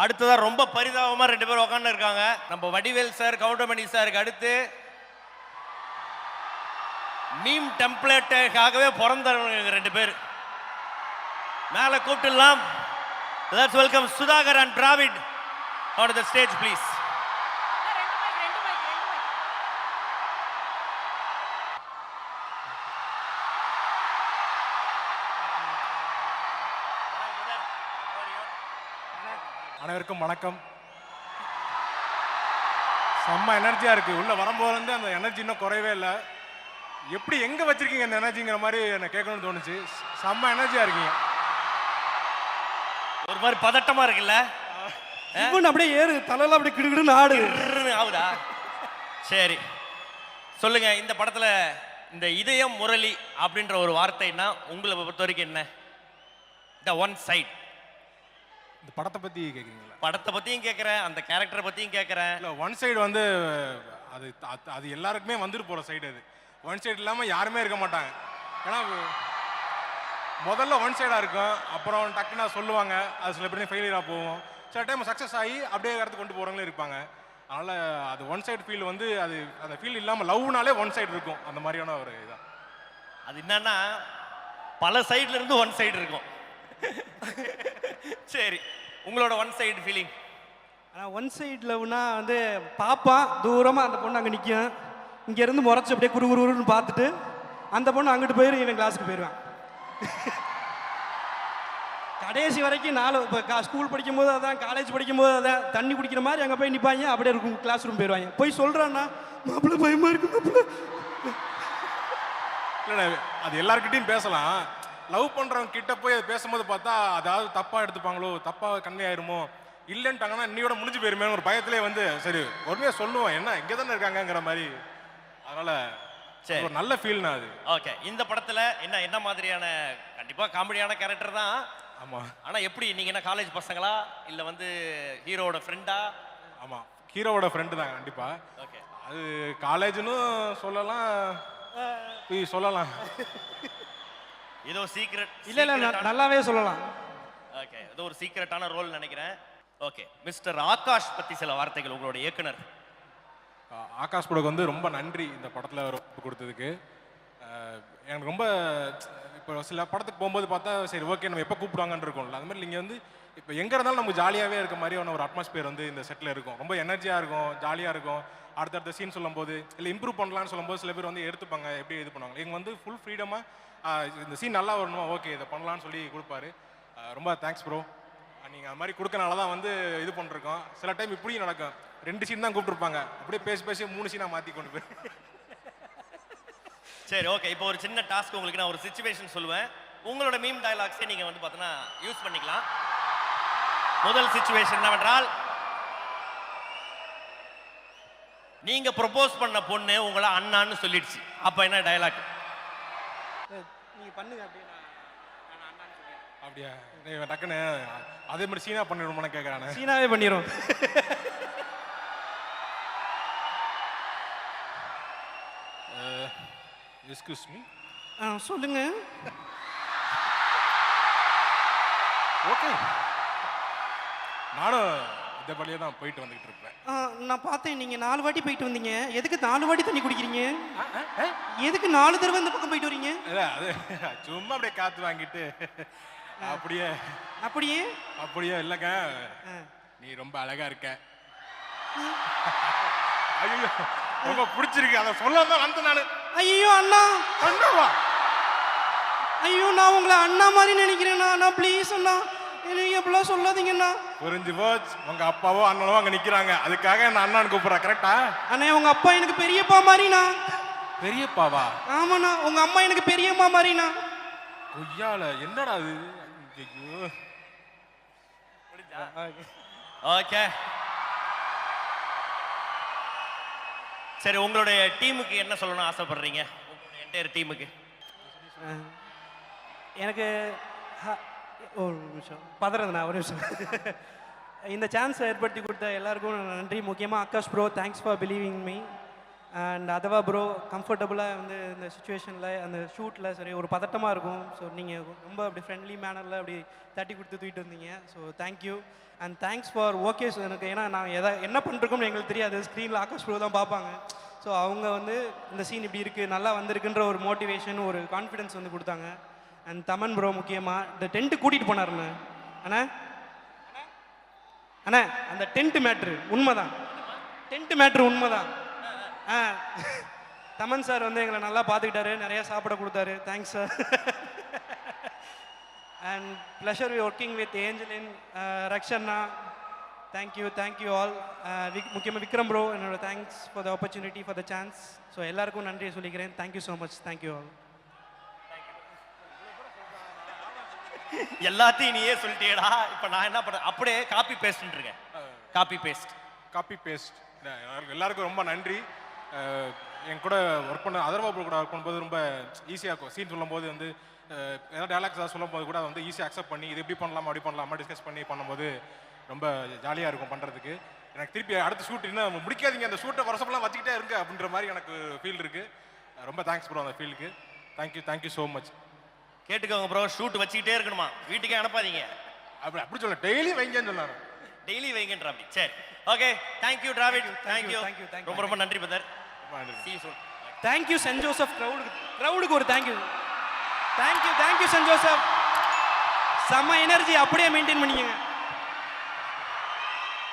அடுத்ததா ரொம்ப பரிதாபமா ரெண்டு பேரும் உட்கார்ந்து இருக்காங்க. நம்ம வடிவேல் சார், கவுண்டமணி சாருக்கு அடுத்து மீம் டெம்ப்ளேட்டுக்காகவே பிறந்தவங்க ரெண்டு பேர். மேல கூப்பிட்டுலாம். Let's welcome Sudhakar and Dravid on the stage please. அனைவருக்கும் வணக்கம். செம்ம எனர்ஜியாக இருக்குது. உள்ளே வரும்போது அந்த எனர்ஜி இன்னும் குறையவே இல்லை. எப்படி எங்கே வச்சுருக்கீங்க அந்த எனர்ஜிங்கிற மாதிரி எனக்கு கேட்கணும்னு தோணுச்சு. செம்ம எனர்ஜியாக இருக்கீங்க. ஒரு மாதிரி பதட்டமாக இருக்குல்ல? அப்படியே ஏறு தலையெல்லாம் அப்படியே கிடுகிடுன்னு ஆடு ஆகுதா? சரி சொல்லுங்க, இந்த படத்தில் இந்த இதயம் முரளி அப்படின்ற ஒரு வார்த்தைன்னா உங்களை பொறுத்த வரைக்கும் என்ன? The one side. இந்த படத்தை பற்றி கேட்குறீங்களா? படத்தை பற்றியும் கேட்குறேன், அந்த கேரக்டரை பற்றியும் கேட்குறேன். இல்லை, ஒன் சைடு வந்து அது அது எல்லாருக்குமே வந்துட்டு போகிற சைடு. அது ஒன் சைடு இல்லாமல் யாருமே இருக்க மாட்டாங்க. ஏன்னா முதல்ல ஒன் சைடாக இருக்கும், அப்புறம் டக்குன்னா சொல்லுவாங்க, அது சில பேர் ஃபெயிலியராக போகும். சில டைம் சக்ஸஸ் ஆகி அப்படியே இடத்துக்கு கொண்டு போகிறவங்களே இருப்பாங்க. அதனால் அது ஒன் சைடு ஃபீல் வந்து அது அந்த ஃபீல் இல்லாமல் லவ்னாலே ஒன் சைடு இருக்கும். அந்த மாதிரியான ஒரு இதான். அது என்னன்னா பல சைட்ல இருந்து ஒன் சைடு இருக்கும். சரி, உங்களோட ஒன் சைடு ஃபீலிங்? ஆனால் ஒன் சைடு லவ்னா வந்து பாப்பான் தூரமாக அந்த பொண்ணு அங்கே நிற்கும், இங்கேருந்து முறைச்சி அப்படியே குறுன்னு பார்த்துட்டு அந்த பொண்ணு அங்கிட்டு போயிடும், இவன் கிளாஸுக்கு போயிடுவான். கடைசி வரைக்கும் இப்போ ஸ்கூல் படிக்கும்போது அதான், காலேஜ் படிக்கும்போது அதான், தண்ணி குடிக்கிற மாதிரி அங்கே போய் நிற்பாங்க, அப்படியே இருக்கும் கிளாஸ் ரூம் போயிடுவாங்க. போய் சொல்கிறான்னா மாப்பிள்ள பயமாக இருக்கு மாப்பிள்ள. இல்லை, அது எல்லாருக்கிட்டையும் பேசலாம். லவ் பண்ணுறவங்க கிட்ட போய் அது பேசும்போது பார்த்தா அதாவது தப்பாக எடுத்துப்பாங்களோ, தப்பாக கண்ணையாயிருமோ, இல்லைன்ட்டாங்கன்னா இன்னையோட முடிஞ்சு போயிருமே ஒரு பயத்திலே வந்து சரி உடனே சொல்லுவோம், என்ன இங்கே தானே இருக்காங்கங்கிற மாதிரி. அதனால் சரி, ஒரு நல்ல ஃபீல்னா அது. ஓகே, இந்த படத்தில் என்ன மாதிரியான? கண்டிப்பாக காமெடியான கேரக்டர் தான். ஆமாம். ஆனால் எப்படி நீங்கள் என்ன காலேஜ் பசங்களா இல்லை வந்து ஹீரோவோட ஃப்ரெண்டா? ஆமாம், ஹீரோவோட ஃப்ரெண்டு தான் கண்டிப்பாக. ஓகே, அது காலேஜ்னு சொல்லலாம், சொல்லலாம். ஏதோ சீக்ரெட்? இல்லை நல்லாவே சொல்லலாம். ஓகே, ஏதோ ஒரு சீக்ரெட்டான ரோல் நினைக்கிறேன். ஓகே, மிஸ்டர் ஆகாஷ் பற்றி சில வார்த்தைகள், உங்களோட இயக்குனர். ஆகாஷ் ப்ரோக்கு வந்து ரொம்ப நன்றி இந்த படத்தில் ரொம்ப கொடுத்ததுக்கு. எனக்கு ரொம்ப இப்போ சில படத்துக்கு போகும்போது பார்த்தா சரி ஓகே நம்ம எப்போ கூப்பிடுவாங்கன்னு இருக்கும்ல, அது மாதிரி நீங்கள் வந்து இப்போ எங்கே இருந்தாலும் நமக்கு ஜாலியாகவே இருக்க மாதிரியான ஒரு அட்மாஸ்பியர் வந்து இந்த செட்டில் இருக்கும். ரொம்ப எனர்ஜியாக இருக்கும், ஜாலியாக இருக்கும். அடுத்தடுத்த சீன் சொல்லும்போது இல்லை இம்ப்ரூவ் பண்ணலான்னு சொல்லும்போது சில பேர் வந்து எடுத்துப்பாங்க, எப்படி இது பண்ணுவாங்க. இவங்க வந்து ஃபுல் ஃப்ரீடமாக இந்த சீன் நல்லா வரணும், ஓகே இதை பண்ணலான்னு சொல்லி கொடுப்பாரு. ரொம்ப தேங்க்ஸ் ப்ரோ. நீங்கள் அது மாதிரி கொடுக்கனால தான் வந்து இது பண்ணிருக்கோம். சில டைம் இப்படியும் நடக்கும், 2 சீன் தான் கூப்பிட்டுருப்பாங்க, அப்படியே பேசி 3 சீனாக மாற்றி கொண்டு போய். சரி ஓகே, இப்போ ஒரு சின்ன டாஸ்க் உங்களுக்கு. நான் ஒரு சிச்சுவேஷன் சொல்லுவேன், உங்களோட மீம் டயலாக்ஸை நீங்கள் வந்து பார்த்தீங்கன்னா யூஸ் பண்ணிக்கலாம். முதல் சிச்சுவேஷன் என்னவென்றால், நீங்க ப்ரொபோஸ் பண்ண பொண்ணு உங்களை அண்ணான்னு சொல்லிடுச்சு. அப்ப என்ன டயலாக்? நீங்க பண்ணுங்க அப்படியா? டக்குன்னு அதே மாதிரி சீனா பண்ணிடுவோம்னு கேட்குறானே. சீனாவே பண்ணிடும். Excuse me. சொல்லுங்க. ஓகே, நானும் இந்த வழியே தான் போயிட்டு வந்துகிட்டு இருப்பேன். நான் பார்த்தேன், நீங்க 4 வாட்டி போயிட்டு வந்தீங்க. எதுக்கு 4 வாட்டி தண்ணி குடிக்கிறீங்க? எதுக்கு 4 தடவை இந்த பக்கம் போயிட்டு வரீங்க? அது சும்மா அப்படியே காத்து வாங்கிட்டு அப்படியே அப்படியே அப்படியே இல்லைங்க, நீ ரொம்ப அழகா இருக்க. ஐயோ ரொம்ப பிடிச்சிருக்கு, அதை சொல்லாம வந்து நானு. ஐயோ அண்ணா, அண்ணாவா? ஐயோ நான் உங்களை அண்ணா மாதிரி நினைக்கிறேண்ணா. நான் ப்ளீஸ் அண்ணா, எனக்கு எப்படிலாம் சொல்லாதீங்கண்ணா. புரிஞ்சு போச்சு, உங்க அப்பாவோ அண்ணனோ அங்க நிக்கிறாங்க, அதுக்காக நான் அண்ணான்னு கூப்பிடுறேன். கரெக்டா? அண்ணே உங்க அப்பா எனக்கு பெரியப்பா மாதிரிண்ணா. பெரியப்பாவா? ஆமாண்ணா, உங்க அம்மா எனக்கு பெரியம்மா மாதிரிண்ணா. கொய்யால என்னடா அது? ஐயோ. ஓகே சரி, உங்களுடைய டீமுக்கு என்ன சொல்லணும்னு ஆசைப்படுறீங்க? என்டையர் டீமுக்கு. எனக்கு ஒரு நிமிஷம் பதறதுண்ணா, ஒரு நிமிஷம். இந்த சான்ஸ் ஏற்படுத்தி கொடுத்த எல்லாருக்கும் நன்றி. முக்கியமாக Akash bro, thanks for believing me. And Atharva bro கம்ஃபர்டபுளாக வந்து இந்த சுச்சுவேஷனில் அந்த ஷூட்டில் சரி ஒரு பதட்டமாக இருக்கும். ஸோ நீங்கள் ரொம்ப அப்படி ஃப்ரெண்ட்லி மேனரில் அப்படி தட்டி கொடுத்து தூக்கிட்டு வந்தீங்க. So thank you and thanks for okay. எனக்கு ஏன்னா நான் என்ன பண்ணிருக்கோம்னு எங்களுக்கு தெரியாது. ஸ்க்ரீனில் ஆகாஷ் ப்ரோ தான் பார்ப்பாங்க. ஸோ அவங்க வந்து இந்த சீன் இப்படி இருக்குது நல்லா வந்திருக்குன்ற ஒரு மோட்டிவேஷன் ஒரு கான்ஃபிடென்ஸ் வந்து கொடுத்தாங்க. அண்ட் தமன் ப்ரோ முக்கியமாக இந்த டென்ட்டு கூட்டிகிட்டு போனாருண்ணே. அண்ணா அண்ணா அந்த டென்ட்டு மேட்ரு உண்மைதான், டென்ட்டு மேட்ரு உண்மைதான். தமன் சார் வந்து எங்களை நல்லா பார்த்துக்கிட்டாரு, நிறையா சாப்பிட கொடுத்தாரு. Thanks sir. And pleasure working with Angeline, ரக்ஷன்னா, தேங்க்யூ ஆல். முக்கியமாக விக்ரம் ப்ரோ என்னோட thanks for the opportunity for the chance. So எல்லாருக்கும் நன்றியை சொல்லிக்கிறேன். Thank you so much. Thank you all. எல்லாத்தையும் நீயே சொல்லிட்டேடா. இப்போ நான் என்ன பண்ணுறேன், அப்படியே காப்பி பேஸ்ட் இருக்கேன். காப்பி பேஸ்ட் எல்லாருக்கும் ரொம்ப நன்றி. என் கூட ஒர்க் பண்ண அதர்வா ப்ரோ கூட ஒர்க் பண்ணும்போது ரொம்ப ஈஸியாக இருக்கும். சீன் சொல்லும்போது வந்து ஏதாவது டயலாக்ஸ் ஏதாவது சொல்லும் போது கூட வந்து ஈஸியாக அக்செப்ட் பண்ணி இது எப்படி பண்ணலாமா அப்படி பண்ணலாமா டிஸ்கஸ் பண்ணி பண்ணும்போது ரொம்ப ஜாலியாக இருக்கும் பண்ணுறதுக்கு. எனக்கு திருப்பி அடுத்த ஷூட் இன்னும் முடிக்காதீங்க, அந்த ஷூட்டை வருஷமெல்லாம் வச்சுக்கிட்டே இருங்க அப்படின்ற மாதிரி எனக்கு ஃபீல் இருக்குது. ரொம்ப தேங்க்ஸ் ப்ரோ அந்த ஃபீலுக்கு. Thank you so much. கேட்டுக்கோங்க ப்ரோ, ஷூட் வச்சுக்கிட்டே இருக்கணுமா, வீட்டுக்கே அனுப்பாதீங்க. அப்படி சொல்ல டெய்லி வைங்கன்னு சொன்னாங்க. டெய்லி வைங்கன்ற அப்படி. சரி ஓகே, தேங்க்யூ டிராவிட். தேங்க்யூ ரொம்ப நன்றி பிரதர். தேங்க்யூ சென்ட் ஜோசப் க்ரௌடுக்கு ஒரு தேங்க்யூ. Thank you saint Joseph. செம்ம எனர்ஜி அப்படியே மெயின்டைன் பண்ணிக்கங்க.